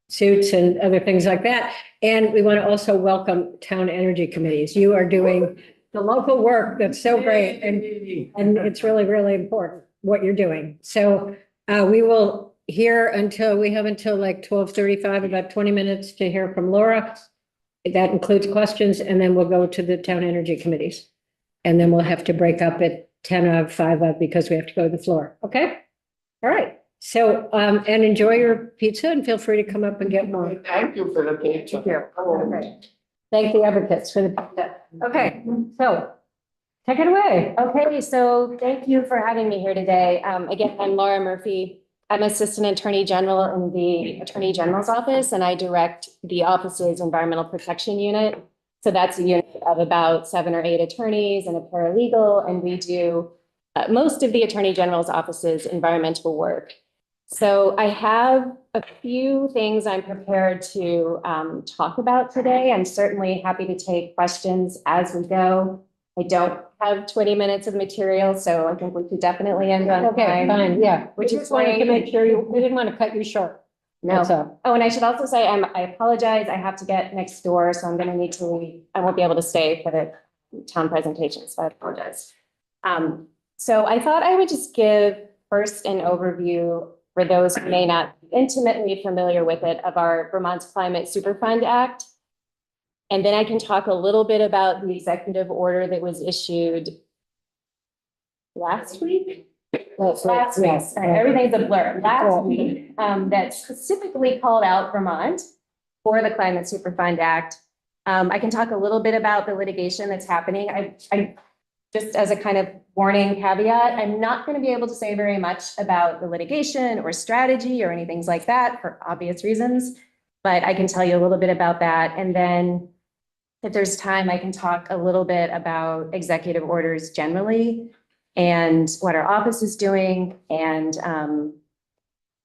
suits and other things like that. And we want to also welcome town energy committees. You are doing the local work that's so great, and it's really, really important what you're doing. So we will hear we have until like 12:35, about 20 minutes to hear from Laura. That includes questions, and then we'll go to the town energy committees. And then we'll have to break up at 10 of 5 of because we have to go to the floor. Okay? All right. So, and enjoy your pizza and feel free to come up and get more. Thank you for the pizza. Okay. Thank the advocates for the pizza. Okay, so take it away. Okay, so thank you for having me here today. Again, I'm Laura Murphy. I'm Assistant Attorney General in the Attorney General's office, and I direct the office's Environmental Protection Unit. So that's a unit of about 7 or 8 attorneys and a paralegal, and we do most of the Attorney General's office's environmental work. So I have a few things I'm prepared to talk about today. I'm certainly happy to take questions as we go. I don't have 20 minutes of material, so I think we could definitely end on Okay, time. fine, yeah. Which We is just wanted to great. make sure we didn't want to cut you short. No. That's all. Oh, and I should also say, I apologize. I have to get next door, so I'm going to need to leave. I won't be able to stay for the town presentation, so I apologize. So I thought I would just give first an overview for those who may not be intimately familiar with it of our Vermont's Climate Superfund Act. And then I can talk a little bit about the executive order that was issued last week. Last week, sorry, everything's a blur. Last week, that specifically called out Vermont for the Climate Superfund Act. I can talk a little bit about the litigation that's happening. I just as a kind of warning caveat, I'm not going to be able to say very much about the litigation or strategy or anything like that for obvious reasons, but I can tell you a little bit about that. And then if there's time, I can talk a little bit about executive orders generally and what our office is doing. And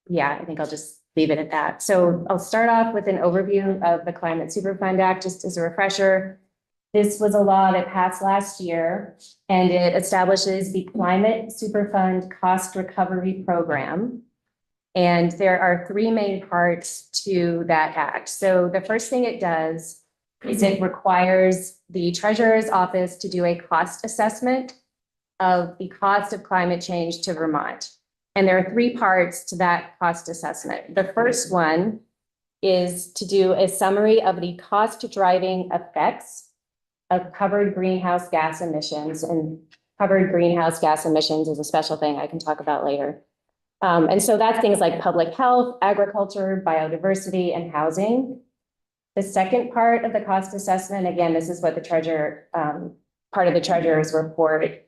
yeah, I think I'll just leave it at that. So I'll start off with an overview of the Climate Superfund Act, just as a refresher. This was a law that passed last year, and it establishes the Climate Superfund Cost Recovery Program. And there are 3 main parts to that act. So the first thing it does is it requires the Treasurer's Office to do a cost assessment of the cost of climate change to Vermont. And there are 3 parts to that cost assessment. The first one is to do a summary of the cost driving effects of covered greenhouse gas emissions, and covered greenhouse gas emissions is a special thing I can talk about later. And so that's things like public health, agriculture, biodiversity, and housing. The second part of the cost assessment, again, this is what the treasurer, part of the treasurer's report,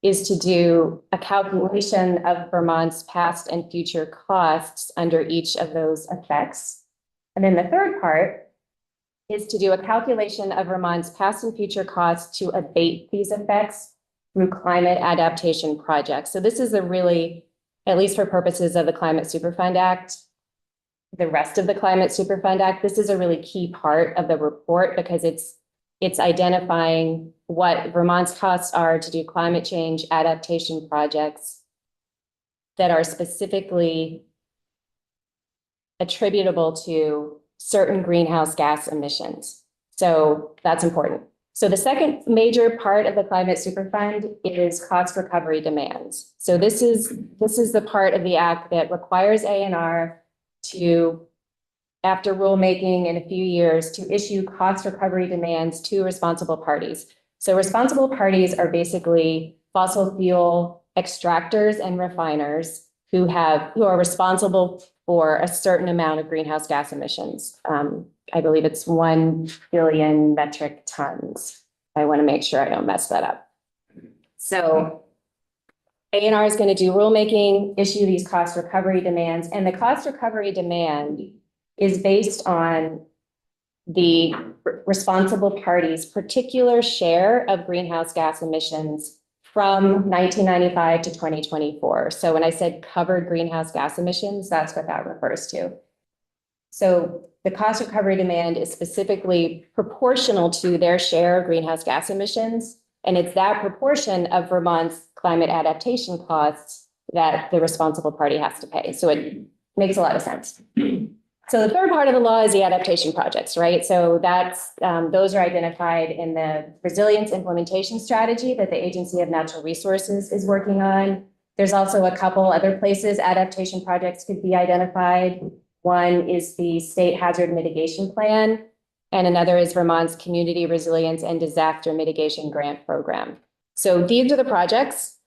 is to do a calculation of Vermont's past and future costs under each of those effects. And then the third part is to do a calculation of Vermont's past and future costs to abate these effects through climate adaptation projects. So this is a really, at least for purposes of the Climate Superfund Act, the rest of the Climate Superfund Act, this is a really key part of the report because it's identifying what Vermont's costs are to do climate change adaptation projects that are specifically attributable to certain greenhouse gas emissions. So that's important. So the second major part of the Climate Superfund is cost recovery demands. So this is the part of the act that requires ANR to, after rulemaking in a few years, to issue cost recovery demands to responsible parties. So responsible parties are basically fossil fuel extractors and refiners who are responsible for a certain amount of greenhouse gas emissions. I believe it's 1 billion metric tons. I want to make sure I don't mess that up. So ANR is going to do rulemaking, issue these cost recovery demands, and the cost recovery demand is based on the responsible party's particular share of greenhouse gas emissions from 1995 to 2024. So when I said covered greenhouse gas emissions, that's what that refers to. So the cost recovery demand is specifically proportional to their share of greenhouse gas emissions. And it's that proportion of Vermont's climate adaptation costs that the responsible party has to pay. So it makes a lot of sense. So So the third part of the law is the adaptation projects, right? So that's, those are identified in the resilience implementation strategy that the Agency of Natural Resources is working on. There's also a couple other places adaptation projects could be identified. One is the State Hazard Mitigation Plan, and another is Vermont's Community Resilience and Disaster Mitigation Grant Program. So these are the projects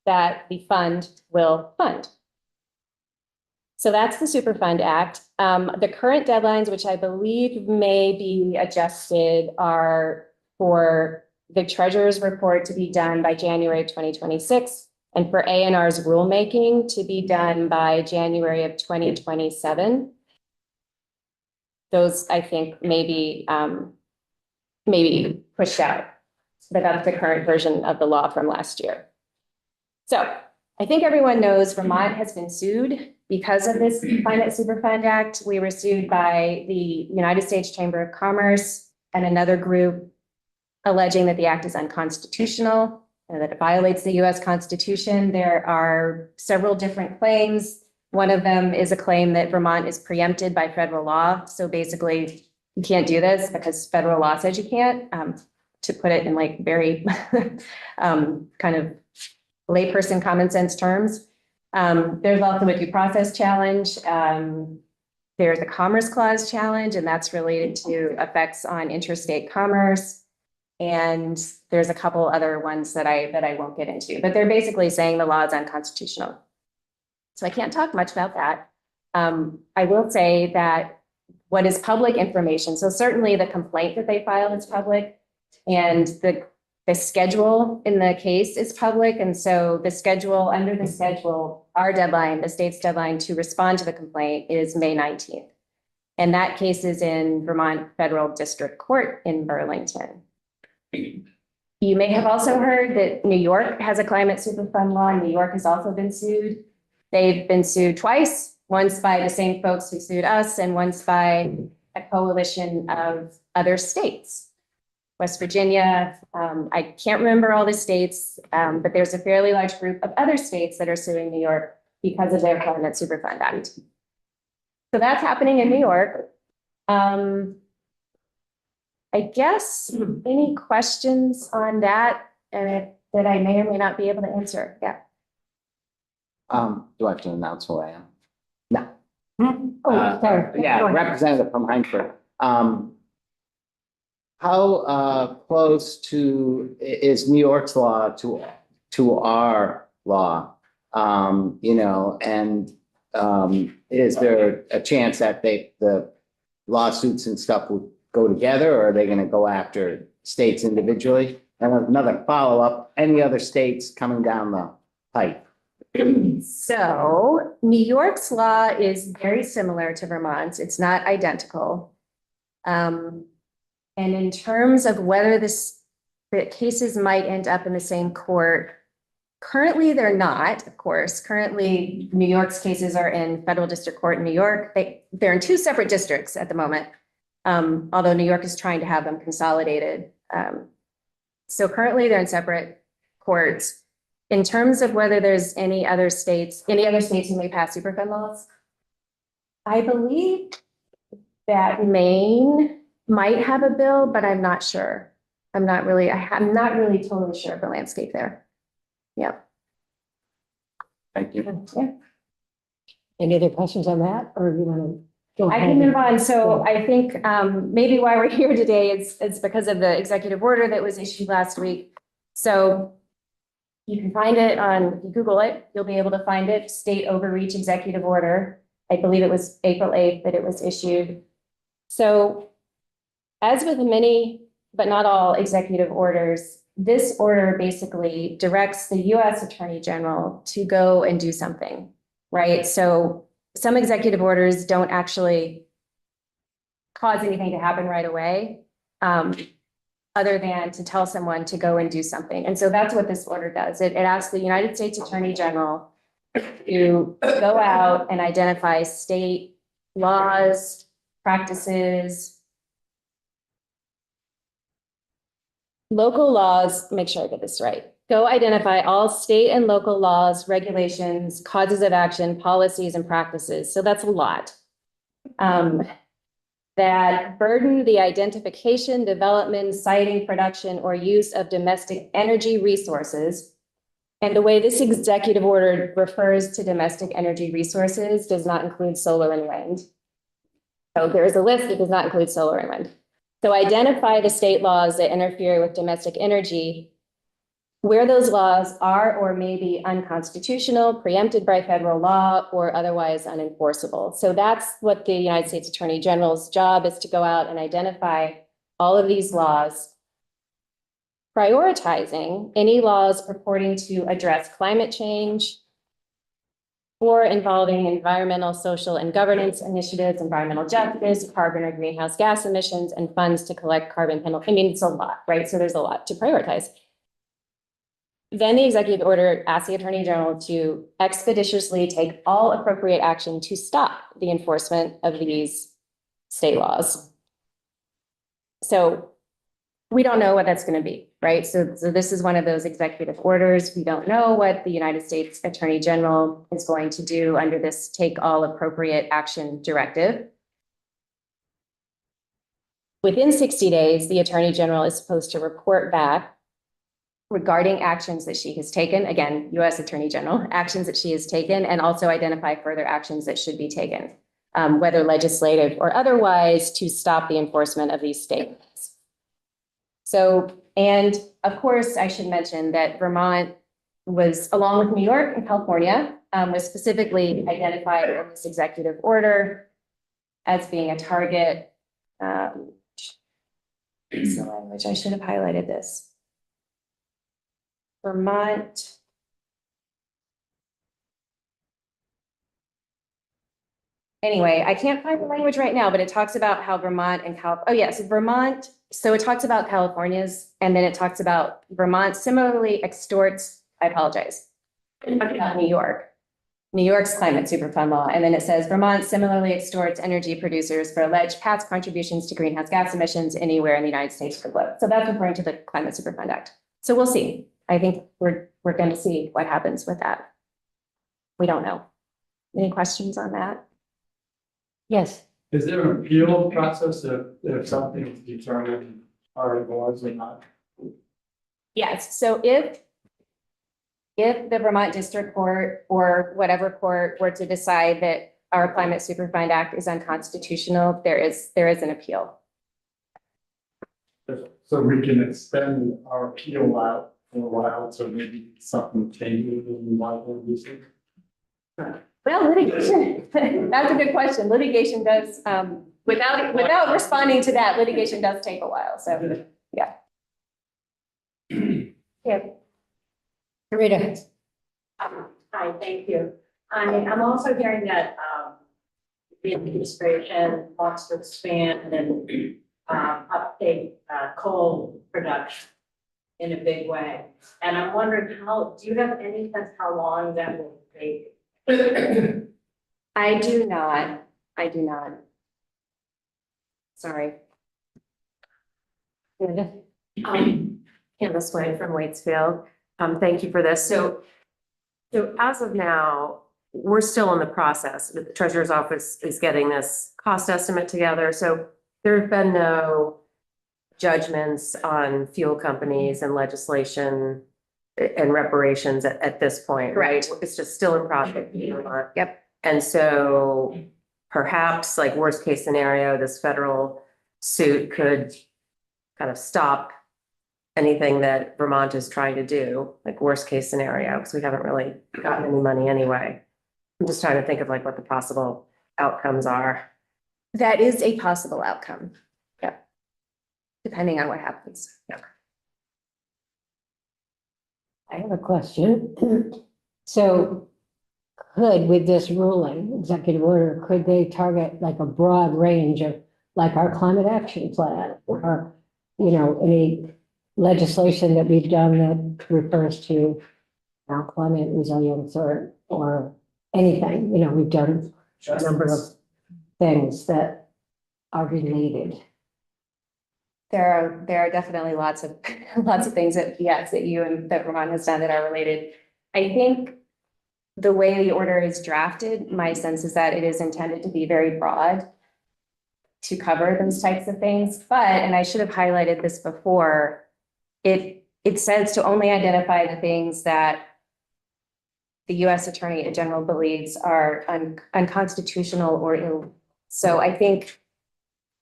that the fund will fund. So that's the Superfund Act. The current deadlines, which I believe may be adjusted, are for the treasurer's report to be done by January of 2026, and for ANR's rulemaking to be done by January of 2027. Those, I think, maybe pushed out, but that's the current version of the law from last year. So I think everyone knows Vermont has been sued because of this Climate Superfund Act. We were sued by the United States Chamber of Commerce and another group alleging that the act is unconstitutional and that it violates the US Constitution. There are several different claims. One of them is a claim that Vermont is preempted by federal law. So basically, you can't do this because federal law says you can't, to put it in like very kind of layperson common sense terms. There's also a due process challenge. There's a Commerce Clause challenge, and that's related to effects on interstate commerce. And there's a couple other ones that I won't get into, but they're basically saying the law is unconstitutional. So I can't talk much about that. I will say that what is public information, so certainly the complaint that they filed is public, and the schedule in the case is public. And so the schedule, under the schedule, our deadline, the state's deadline to respond to the complaint is May 19th. And that case is in Vermont Federal District Court in Burlington. You may have also heard that New York has a climate superfund law. New York has also been sued. They've been sued twice, once by the same folks who sued us and once by a coalition of other states. West Virginia, I can't remember all the states, but there's a fairly large group of other states that are suing New York because of their Climate Superfund Act. So that's happening in New York. I guess any questions on that that I may or may not be able to answer? Yeah. Do I have to announce who I am? No. Oh, sorry. Yeah, Go ahead. Representative from Heinsberg. How close to is New York's law to our law? You know, and is there a chance that the lawsuits and stuff would go together, or are they going to go after states individually? And another follow-up, any other states coming down the pipe? So New York's law is very similar to Vermont's. It's not identical. And in terms of whether the cases might end up in the same court, currently they're not, of course. Currently, New York's cases are in Federal District Court in New York. They're in two separate districts at the moment, although New York is trying to have them consolidated. So currently they're in separate courts. In terms of whether there's any other states who may pass Superfund laws, I believe that Maine might have a bill, but I'm not sure. I'm not really totally sure of the landscape there. Yeah. Thank you. Yeah. Any other questions on that, or you want to go I ahead? can move on. So I think maybe why we're here today is it's because of the executive order that was issued last week. So you can find it on, if you Google it, you'll be able to find it, State Overreach Executive Order. I believe it was April 8th that it was issued. So as with many, but not all executive orders, this order basically directs the US Attorney General to go and do something, right? So some executive orders don't actually cause anything to happen right away, other than to tell someone to go and do something. And so that's what this order does. It asks the United States Attorney General to go out and identify state laws, practices, local laws, make sure I get this right. Go identify all state and local laws, regulations, causes of action, policies, and practices. So that's a lot. that burden the identification, development, siting, production, or use of domestic energy resources. And the way this executive order refers to domestic energy resources does not include solar and wind. So there is a list that does not include solar and wind. So identify the state laws that interfere with domestic energy, where those laws are or may be unconstitutional, preempted by federal law, or otherwise unenforceable. So that's what the United States Attorney General's job is, to go out and identify all of these laws, prioritizing any laws purporting to address climate change or involving environmental, social, and governance initiatives, environmental justice, carbon or greenhouse gas emissions, and funds to collect carbon penalty. I mean, it's a lot, right? So there's a lot to prioritize. Then the executive order asks the Attorney General to expeditiously take all appropriate action to stop the enforcement of these state laws. So we don't know what that's going to be, right? So this is one of those executive orders. We don't know what the United States Attorney General is going to do under this take all appropriate action directive. Within 60 days, the Attorney General is supposed to report back regarding actions that she has taken, again, U.S. Attorney General, actions that she has taken, and also identify further actions that should be taken, whether legislative or otherwise, to stop the enforcement of these state laws. So, and of course, I should mention that Vermont was, along with New York and California, was specifically identified in this executive order as being a target. So language, I should have highlighted this. Vermont. Anyway, I can't find the language right now, but it talks about how Vermont and Vermont. So it talks about California's, and then it talks about Vermont similarly extorts, I apologize. It talks about New York. New York's climate superfund law. And then it says Vermont similarly extorts energy producers for alleged past contributions to greenhouse gas emissions anywhere in the United States or the globe. So that's referring to the Climate Superfund Act. So we'll see. I think we're going to see what happens with that. We don't know. Any questions on that? Yes. Is there an appeal process if something is determined are laws or not? Yes. So if the Vermont District Court or whatever court were to decide that our Climate Superfund Act is unconstitutional, there is an appeal. So we can extend our appeal out for a while, so maybe something changes in liable reason. Well, litigation, that's a good question. Litigation does, without responding to that, litigation does take a while. So, yeah. Yeah. Rita. Hi, thank you. I'm also hearing that the administration wants to expand and update coal production in a big way. And I'm wondering do you have any sense how long that will take? I do not. Sorry. Candace White from Waitsfield. Thank you for this. So as of now, we're still in the process. The Treasurer's Office is getting this cost estimate together. So there have been no judgments on fuel companies and legislation and reparations at this point, right? It's just still in process. Yep. And so perhaps, like, worst case scenario, this federal suit could kind of stop anything that Vermont is trying to do, like worst case scenario, because we haven't really gotten any money anyway. I'm just trying to think of like what the possible outcomes are. That is a possible outcome. Yep. Depending on what happens. Yep. I have a question. So with this ruling, executive order, could they target like a broad range of like our climate action plan or, any legislation that we've done that refers to our climate resilience or anything, we've done a number of things that are related. There are definitely lots of things that that Vermont has done that are related. I think the way the order is drafted, my sense is that it is intended to be very broad. to cover those types of things. But, and I should have highlighted this before, it says to only identify the things that the US Attorney General believes are unconstitutional or illegal. So I think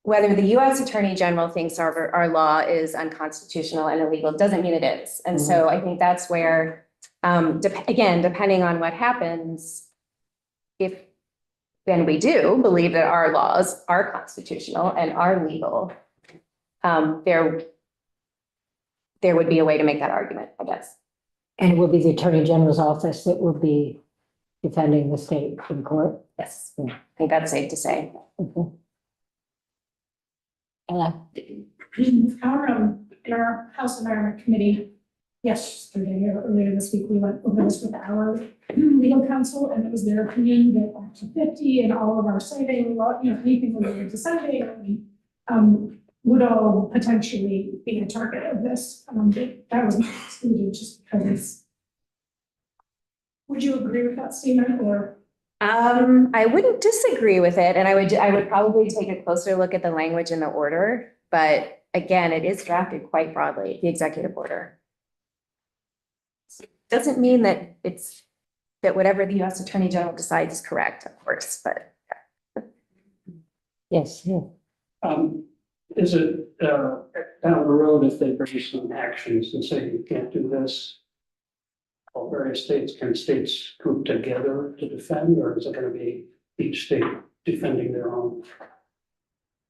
whether the US Attorney General thinks our law is unconstitutional and illegal doesn't mean it is. And so I think that's where, again, depending on what happens, if then we do believe that our laws are constitutional and are legal, there would be a way to make that argument, I guess. And it will be the Attorney General's office that will be defending the state in court. Yes, I think that's safe to say. Okay. Ella? In our House Environment Committee, yesterday or earlier this week, we went over this with our legal counsel, and it was their opinion that up to 50 and all of our citing, anything that we were deciding, would all potentially be a target of this. That was not excluded just because. Would you agree with that statement, or? I wouldn't disagree with it, and I would probably take a closer look at the language in the order, but again, it is drafted quite broadly, the executive order. Doesn't mean that that whatever the US Attorney General decides is correct, of course, but. Yes, yeah. Is it down the road, if they bring some actions and say you can't do this? All various states, can states group together to defend, or is it going to be each state defending their own?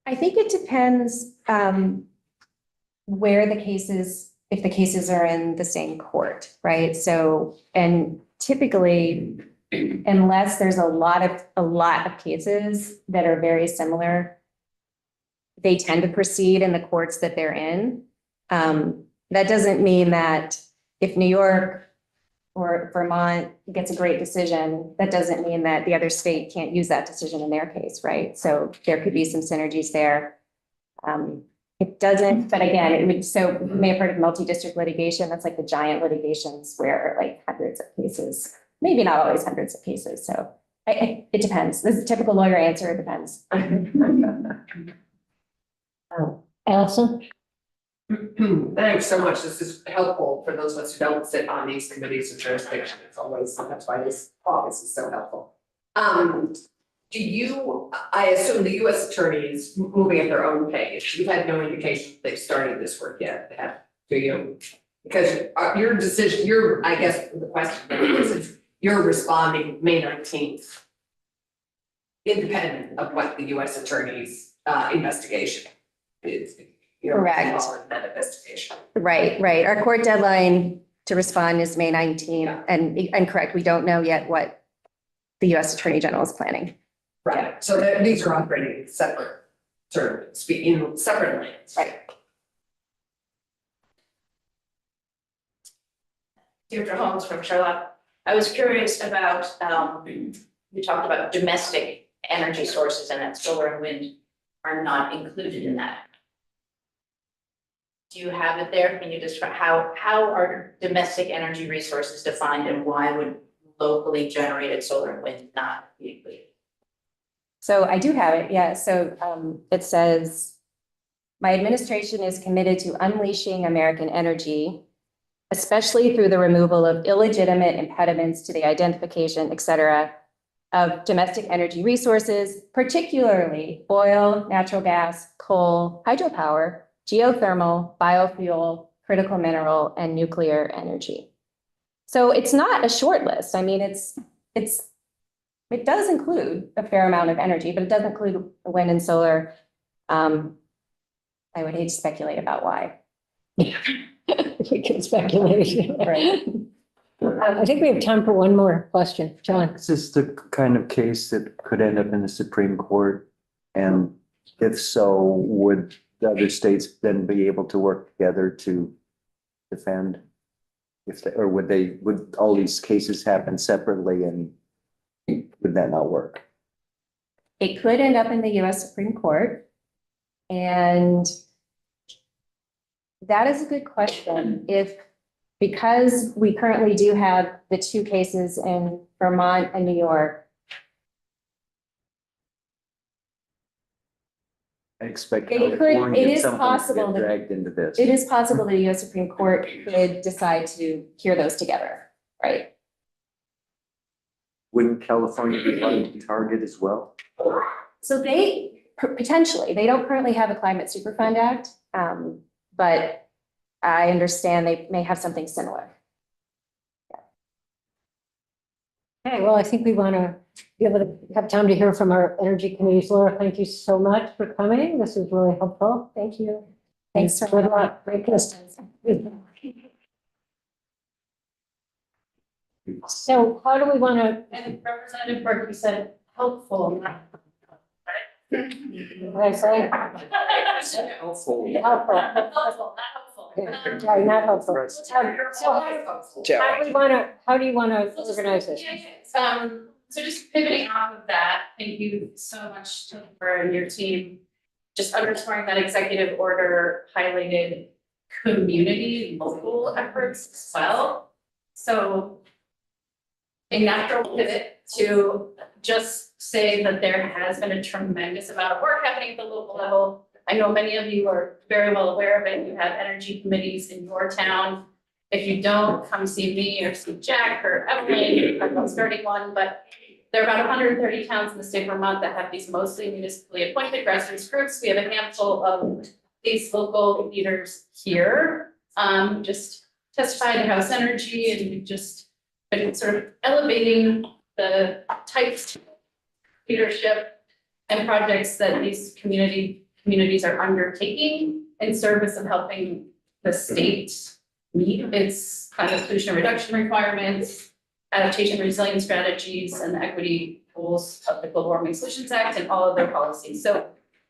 I think it depends where the cases, if the cases are in the same court, right? So, and typically, unless there's a lot of cases that are very similar, they tend to proceed in the courts that they're in. That doesn't mean that if New York or Vermont gets a great decision, that doesn't mean that the other state can't use that decision in their case, right? So there could be some synergies there. It doesn't, but again, it would, so you may have heard of multi-district litigation. That's like the giant litigations where like hundreds of cases, maybe not always hundreds of cases. So it depends. This is a typical lawyer answer. It depends. Allison? Thanks so much. This is helpful for those of us who don't sit on these committees of jurisdiction. It's always, that's why this caucus is so helpful. Do you, I assume the US attorney is moving at their own pace. You've had no indication they've started this work yet, do you? Because your decision, I guess the question is, you're responding May 19th. Independent of what the US attorney's investigation is. Correct. That investigation. Right. Our court deadline to respond is May 19th. And correct, we don't know yet what the US Attorney General is planning. Right. So these are operating separate, sort of in separate lanes. Right. Deirdre Holmes from Sherlock. I was curious about, you talked about domestic energy sources and that solar and wind are not included in that. Do you have it there? Can you describe how are domestic energy resources defined and why would locally generated solar and wind not be included? So I do have it. Yeah. So it says, my administration is committed to unleashing American energy, especially through the removal of illegitimate impediments to the identification, et cetera, of domestic energy resources, particularly oil, natural gas, coal, hydropower, geothermal, biofuel, critical mineral, and nuclear energy. So it's not a short list. I mean, it does include a fair amount of energy, but it doesn't include wind and solar. I would hate to speculate about why. We can speculate. Right. I think we have time for one more question. John? Is this the kind of case that could end up in the Supreme Court? And if so, would the other states then be able to work together to defend? Or would all these cases happen separately and would that not work? It could end up in the US Supreme Court. And that is a good question. Because we currently do have the two cases in Vermont and New York, I expect It could- California it at is some point to possible get that- dragged into this. It is possible the US Supreme Court could decide to hear those together, right? Wouldn't California be like to target as well? So they, potentially, they don't currently have a Climate Superfund Act, but I understand they may have something similar. Okay, well, I think we want to be able to have time to hear from our energy committees. Laura, thank you so much for coming. This is really helpful. Thank you. Thanks for Good luck. Great questions. So how do we want to, And Representative Burke, you said helpful, not. what I say? Helpful. Helpful. Helpful, not helpful. Right, not helpful. So how do you want to organize this? Yeah, yeah. So just pivoting off of that, thank you so much to Laura and your team. Just underscoring that executive order highlighted community, local efforts as well. So a natural pivot to just say that there has been a tremendous amount of work happening at the local level. I know many of you are very well aware of it. You have energy committees in your town. If you don't, come see me or see Jack or Evelyn about starting one, but there are about 130 towns in the state of Vermont that have these mostly municipally appointed grassroots groups. We have a handful of these local leaders here, just testified at House Energy, and we've just been sort of elevating the types of leadership and projects that these communities are undertaking in service of helping the state meet its climate pollution reduction requirements, adaptation resilience strategies, and the equity goals of the Global Warming Solutions Act and all of their policies. So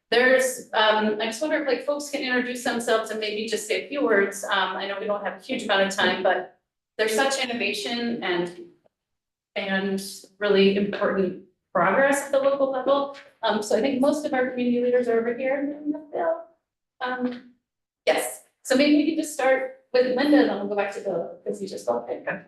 there's, I just wonder if like folks can introduce themselves and maybe just say a few words. I know we don't have a huge amount of time, but there's such innovation and really important progress at the local level. So I think most of our community leaders are over here in the bill. Yes, so maybe we can just start with Linda and then we'll go back to Bill, because you just don't pick up.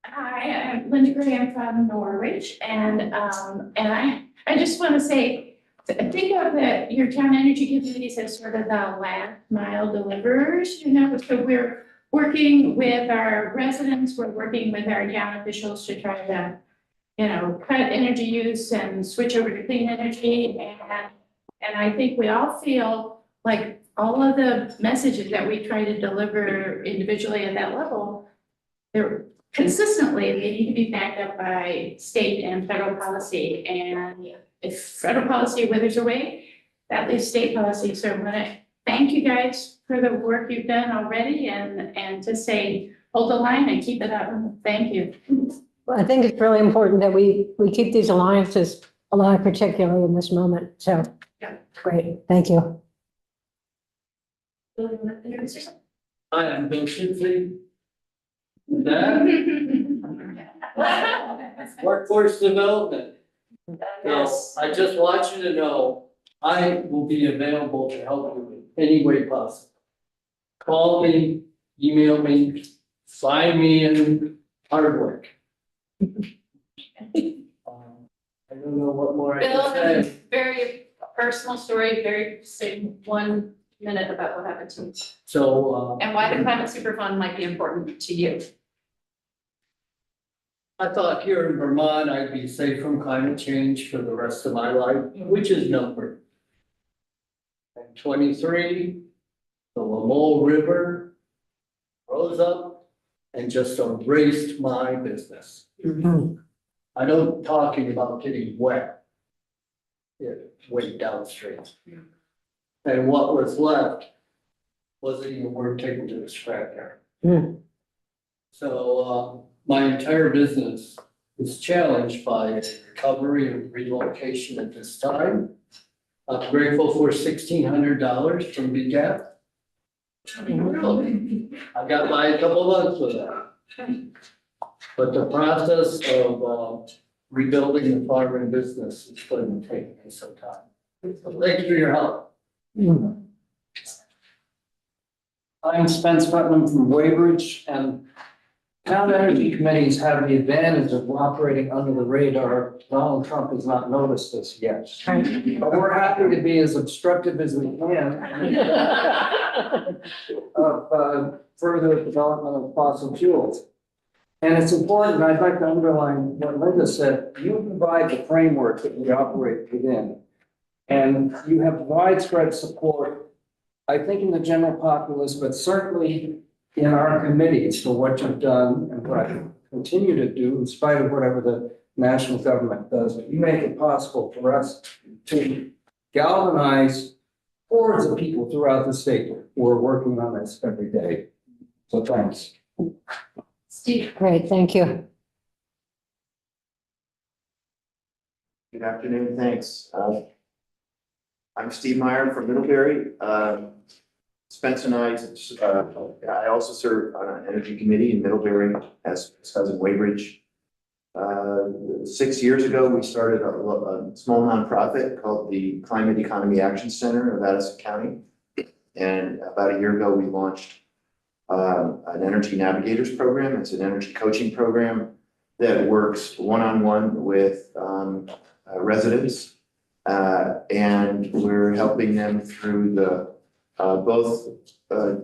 Hi, I'm Linda Gray, I'm from Norwich, and I just want to say, think of your town energy committees as sort of the last mile deliverers, so we're working with our residents, we're working with our town officials to try to, cut energy use and switch over to clean energy, and I think we all feel like all of the messages that we try to deliver individually at that level, they're consistently, they need to be backed up by state and federal policy. And if federal policy withers away, that leaves state policy. So I'm gonna thank you guys for the work you've done already and to say, hold the line and keep it up. Thank you. Well, I think it's really important that we keep these alliances alive, particularly in this moment. So, Yeah. Great, thank you. Hi, I'm Bill Shipley. That workforce development. So I just want you to know, I will be available to help you in any way possible. Call me, email me, find me in Hardwick. I don't know what more I Bill can has a say. very personal story, very, say 1 minute about what happened to him So, and why the climate super fund might be important to you. I thought here in Vermont, I'd be safe from climate change for the rest of my life, which is numbered. I'm 23, the Lamole River rose up and just embraced my business. I don't talking about getting wet. It went downstream. And what was left wasn't even worth taking to the scrapyard. So, my entire business is challenged by recovery and relocation at this time. I'm grateful for $1,600 from BGAP. I got by a couple of months with that. But the process of rebuilding the farm and business is going to take me some time. So thank you for your help. I'm Spence Putnam from Weybridge, and Town energy committees have the advantage of operating under the radar. Donald Trump has not noticed this yet. But we're happy to be as obstructive as we can of further development of fossil fuels. And it's important, I'd like to underline what Linda said, you provide the framework that we operate within. And you have widespread support, I think in the general populace, but certainly in our committees for what you've done and what you continue to do in spite of whatever the national government does. But you make it possible for us to galvanize hordes of people throughout the state who are working on this every day. So thanks. Steve. Great, thank you. Good afternoon, thanks. I'm Steve Meyer from Middlebury. Spence and I also serve on an energy committee in Middlebury as cousin Waybridge. 6 years ago, we started a small nonprofit called the Climate Economy Action Center of Addison County. And about a year ago, we launched an Energy Navigators program. It's an energy coaching program that works one-on-one with residents. And we're helping them through the both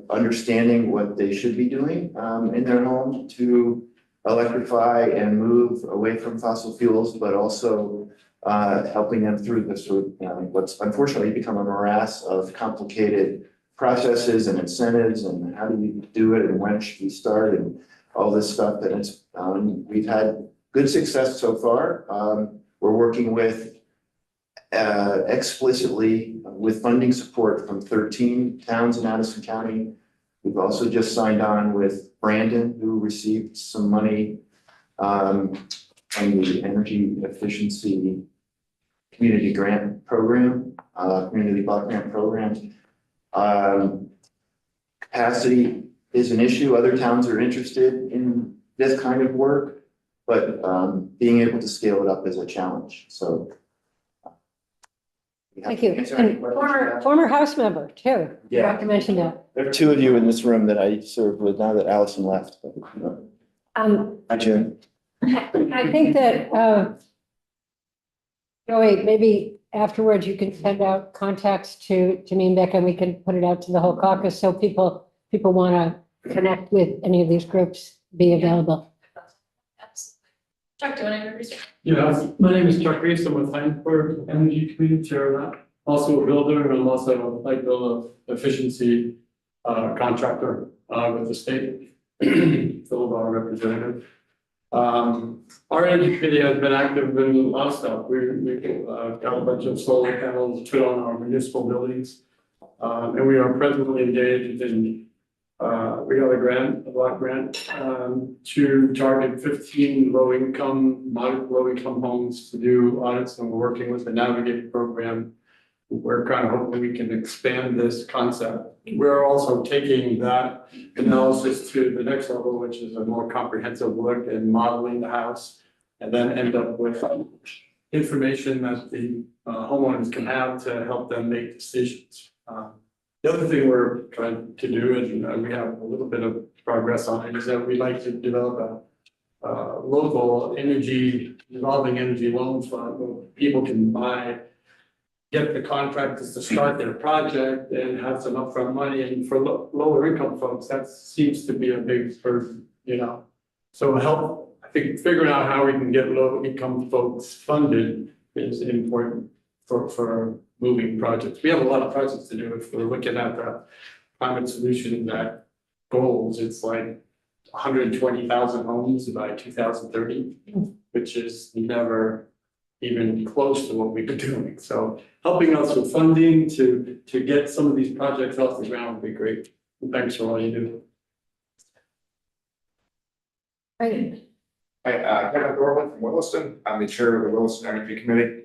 understanding what they should be doing in their home to electrify and move away from fossil fuels, but also helping them through this what's unfortunately become a morass of complicated processes and incentives and how do you do it and when should we start and all this stuff. And it's we've had good success so far. We're working with explicitly with funding support from 13 towns in Addison County. We've also just signed on with Brandon, who received some money from the Energy Efficiency Community Grant Program, Community Block Grant Program. Capacity is an issue. Other towns are interested in this kind of work, but being able to scale it up is a challenge. So Thank you. And former House member too. Yeah. You have to mention that. There are two of you in this room that I served with now that Allison left. Hi, Jim. I think that, Joey, maybe afterwards you can send out contacts to me and Becca and we can put it out to the whole caucus. So people want to connect with any of these groups, be available. Chuck, do you want to introduce yourself? Yeah, my name is Chuck Reese. I'm with Frankfurt Energy Committee Chair of that. Also a builder and I'm also like build efficiency contractor with the state. Philip, our representative. Our energy committee has been active in a lot of stuff. We got a bunch of solar panels put on our municipal buildings. And we are presently engaged in we got a block grant, to target 15 moderate low income homes to do audits, and we're working with the Navigate program. We're kind of hoping we can expand this concept. We're also taking that analysis to the next level, which is a more comprehensive look and modeling the house, and then end up with information that the homeowners can have to help them make decisions. The other thing we're trying to do, and we have a little bit of progress on it, is that we like to develop a local revolving energy loan fund where people can get the contractors to start their project and have some upfront money. And for lower income folks, that seems to be a big burden, So I think figuring out how we can get low income folks funded is important for moving projects. We have a lot of projects to do. If we're looking at the climate solution that goals, it's like 120,000 homes by 2030, which is never even close to what we've been doing. So helping us with funding to get some of these projects off the ground would be great. And thanks for all you do. Right. Hi, Kevin Thorland from Williston. I'm the chair of the Williston Energy Committee.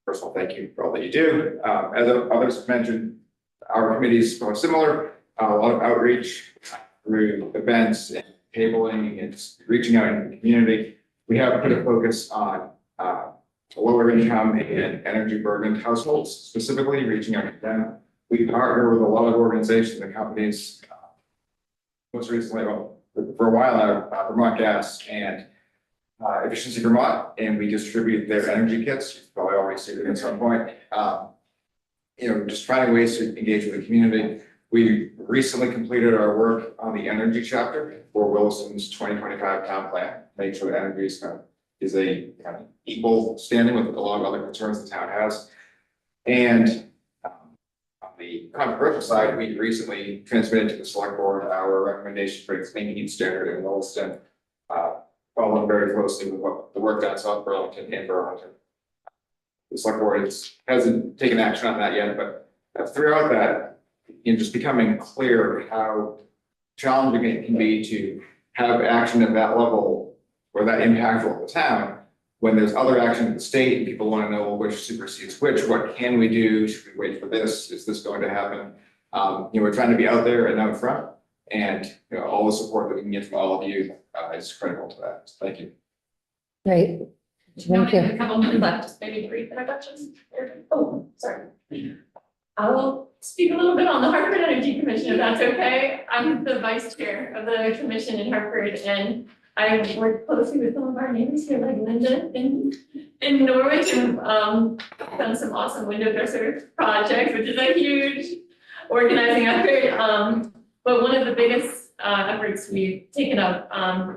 First of all, thank you for all that you do. As others have mentioned, our committee is more similar. A lot of outreach through events and tabling and reaching out in the community. We have put a focus on lower income and energy burdened households, specifically reaching out to them. We partner with a lot of organizations and companies. Most recently, for a while now, Vermont Gas and Efficiency Vermont, and we distribute their energy kits. You've probably already seen it at some point. Just finding ways to engage with the community. We recently completed our work on the energy chapter for Williston's 2025 town plan. Make sure that energy is a kind of equal standing with a lot of other concerns the town has. And on the controversial side, we recently transmitted to the select board our recommendation for a clean heat standard in Williston, following very closely with what the work done in South Burlington and Burlington. The select board hasn't taken action on that yet, but throughout that, just becoming clear how challenging it can be to have action at that level or that impactful of the town when there's other action at the state and people want to know, well, which supersedes which, what can we do? Should we wait for this? Is this going to happen? We're trying to be out there and out front, and all the support that we can get from all of you is critical to that. So thank you. Great. Thank you. A couple minutes left, just maybe brief introductions. Oh, sorry. I will speak a little bit on the Hartford Energy Commission, if that's okay. I'm the vice chair of the commission in Hartford, and I work closely with some of our neighbors here, like Linda in Norwich, and done some awesome window dresser projects, which is a huge organizing effort. But one of the biggest efforts we've taken up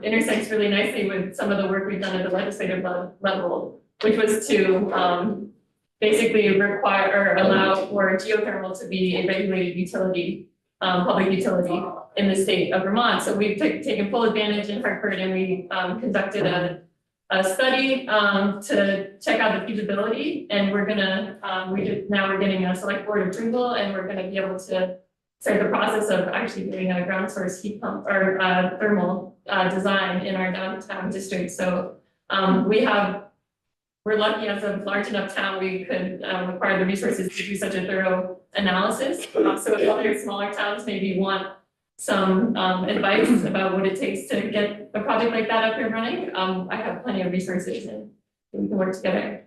intersects really nicely with some of the work we've done at the legislative level, which was to basically require or allow for geothermal to be a regulated utility, public utility in the state of Vermont. So we've taken full advantage in Hartford, and we conducted a study to check out the feasibility, and we're gonna now we're getting a select board approval, and we're gonna be able to start the process of actually doing a ground source heat pump or thermal design in our downtown district. So we're lucky as a large enough town, we could acquire the resources to do such a thorough analysis. So if other smaller towns maybe want some advice about what it takes to get a project like that up and running, I have plenty of resources and we can work together.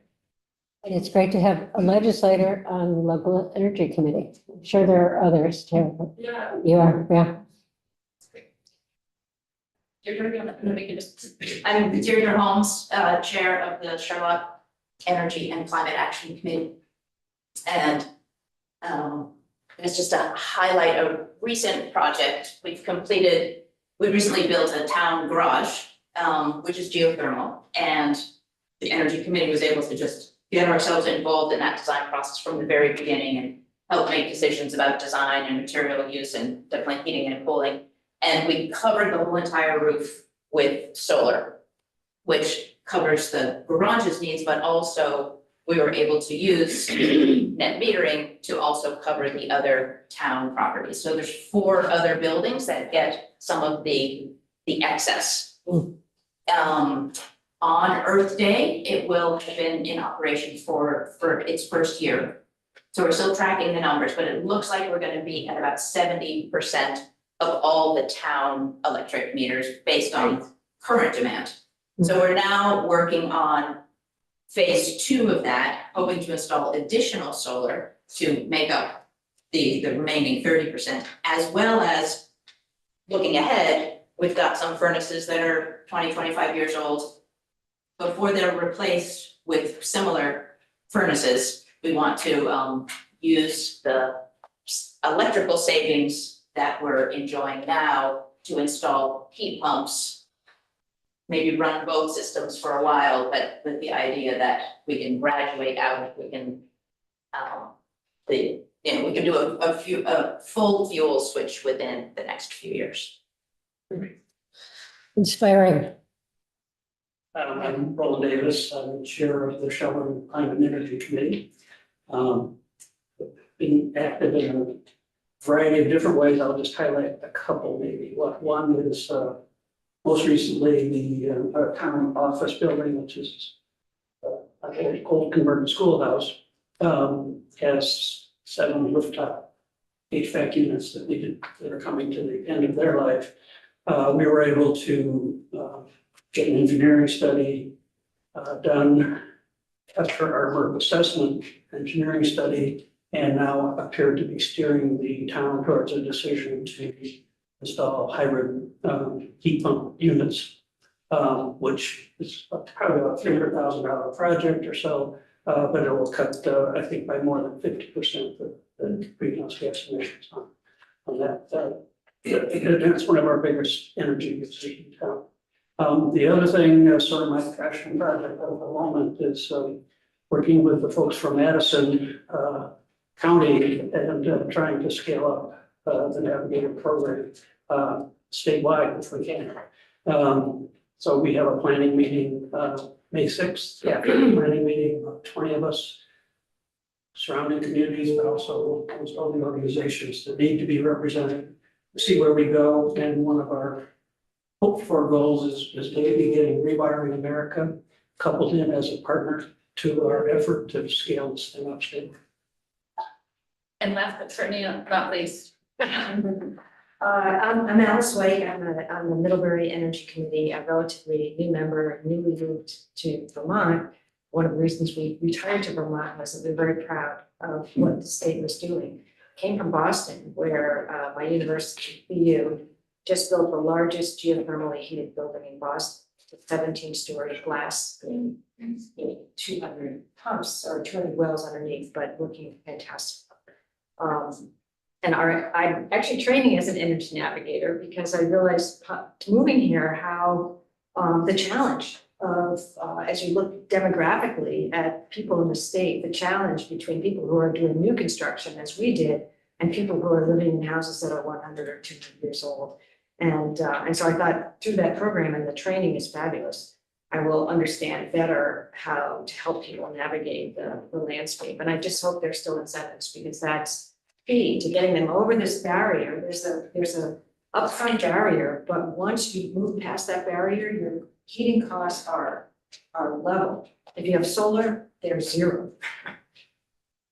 And it's great to have a legislator on the local energy committee. I'm sure there are others too. Yeah. You are, yeah. I'm Deirdre Holmes, Chair of the Charlotte Energy and Climate Action Committee. And it's just to highlight a recent project we've completed. We recently built a town garage, which is geothermal. And the Energy Committee was able to just get ourselves involved in that design process from the very beginning and help make decisions about design and material use and definitely heating and cooling. And we covered the whole entire roof with solar, which covers the garage's needs, but also we were able to use net metering to also cover the other town properties. So there's 4 other buildings that get some of the excess. On Earth Day, it will have been in operation for its first year. So we're still tracking the numbers, but it looks like we're going to be at about 70% of all the town electric meters based on current demand. So we're now working on phase 2 of that, hoping to install additional solar to make up the remaining 30%, as well as looking ahead, we've got some furnaces that are 20, 25 years old. Before they're replaced with similar furnaces, we want to use the electrical savings that we're enjoying now to install heat pumps, maybe run both systems for a while, but with the idea that we can graduate out, we can we can do a full fuel switch within the next few years. Inspiring. I'm Roland Davis, I'm chair of the Shelburne Climate and Energy Committee. Been active in a variety of different ways. I'll just highlight a couple maybe. One is most recently the town office building, which is an old converted schoolhouse, has 7 rooftop HVAC units that are coming to the end of their life. We were able to get an engineering study done, after our assessment engineering study, and now appear to be steering the town towards a decision to install hybrid, heat pump units, which is probably about $300,000 project or so. But it will cut, I think, by more than 50% the greenhouse gas emissions on that. It's one of our biggest energy users in town. The other thing, sort of my passion project at the moment is working with the folks from Madison County and trying to scale up the Navigator program statewide if we can. So we have a planning meeting May 6th. Yeah. Planning meeting, about 20 of us, surrounding communities, but also almost all the organizations that need to be represented, see where we go. And one of our hoped for goals is maybe getting Rewiring America coupled in as a partner to our effort to scale this thing upstate. And last but certainly not least. I'm Alice White. I'm on the Middlebury Energy Committee, a relatively new member, newly moved to Vermont. One of the reasons we retired to Vermont was that we were very proud of what the state was doing. Came from Boston, where my university, BU, just built the largest geothermally heated building in Boston. It's a 17-story glass, 200 pumps or 200 wells underneath, but looking fantastic. And I'm actually training as an energy navigator because I realized moving here how the challenge of, as you look demographically at people in the state, the challenge between people who are doing new construction as we did and people who are living in houses that are 100 or 200 years old. And so I thought through that program, and the training is fabulous, I will understand better how to help people navigate the landscape. And I just hope there's still incentives because that's key to getting them over this barrier. There's a upfront barrier, but once you move past that barrier, your heating costs are level. If you have solar, they're zero.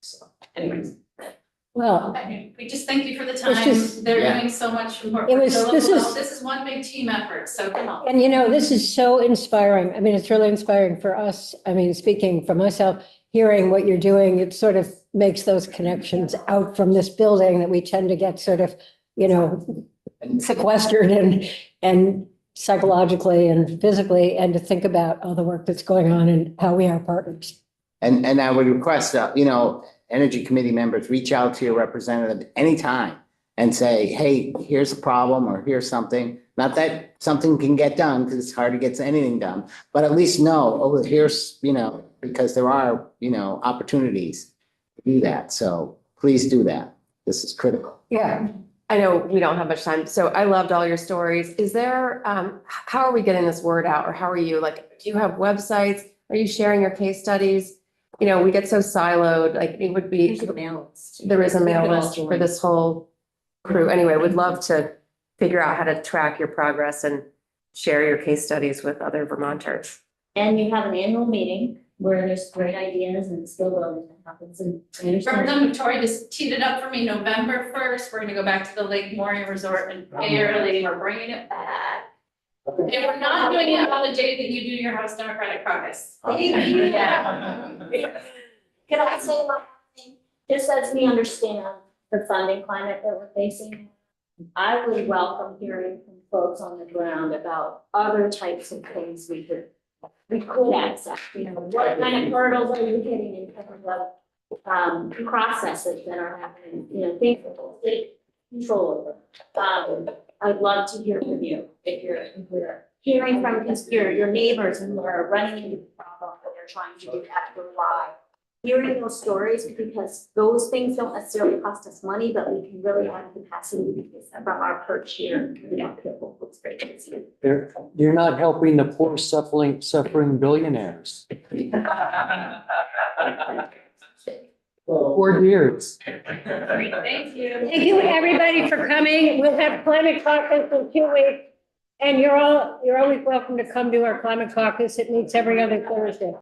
So anyways. Well, We just thank you for the It's time. just- They're Yeah. doing so much work. It was- for the this local is- health. This is one big team effort, so come on. and you know, this is so inspiring. I mean, it's really inspiring for us. I mean, speaking for myself, hearing what you're doing, it sort of makes those connections out from this building that we tend to get sort of, you know, sequestered and psychologically and physically, and to think about all the work that's going on and how we are partners. And I would request, energy committee members, reach out to your representative anytime and say, hey, here's a problem or here's something. Not that something can get done because it's hard to get anything done, but at least know, oh, here's, because there are, opportunities to do that. So please do that. This is critical. Yeah. I know we don't have much time, so I loved all your stories. Is there, how are we getting this word out, or how are you, do you have websites? Are you sharing your case studies? We get so siloed, it would be, There's a mail list. there is a mail We could all list for join. this whole crew. Anyway, would love to figure out how to track your progress and share your case studies with other Vermonters. And you have an annual meeting where there's great ideas and skill building that happens and. Representative Victoria just teed it up for me, November 1st, we're gonna go back to the Lake Moria Resort and pay early, we're bringing it back. And we're not doing it on the day that you do your House Democratic Caucus. Yeah. Can I say one thing? Just as we understand the funding climate that we're facing, I would welcome hearing from folks on the ground about other types of things we could access. What kind of hurdles are you hitting in terms of processes that are happening, things that will take control over. I'd love to hear from you if you're hearing from your neighbors who are running into the problem that they're trying to do that for why. Hearing those stories, because those things don't necessarily cost us money, but we can really add capacity because from our perch here, it's great to see. You're not helping the poor suffering billionaires. 4 years. Thank you. Thank you, everybody, for coming. We'll have climate caucus in 2 weeks. And you're always welcome to come to our climate caucus. It meets every other Thursday.